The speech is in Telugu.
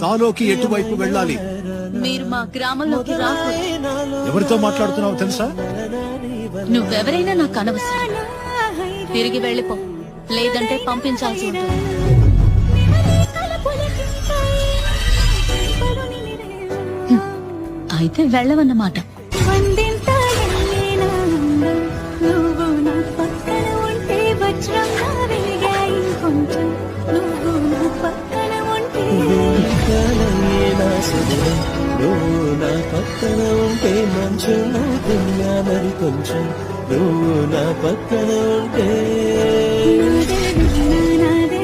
కాలోకి ఎటువైపు వెళ్ళాలి? మీరు మా గ్రామంలోకి రాకూడదు. ఎవరితో మాట్లాడుతున్నావు తెలుసా? నువ్వెవరైనా నాకు అనవసరం. తిరిగి వెళ్ళిపో, లేదంటే పంపించాల్సి ఉంటుంది. అయితే వెళ్ళవన్నమాట. నువ్వు నా పక్కన ఉంటే మంచం అవుతున్నా మరి కొంచెం నువ్వు నా పక్కన ఉంటే నాదే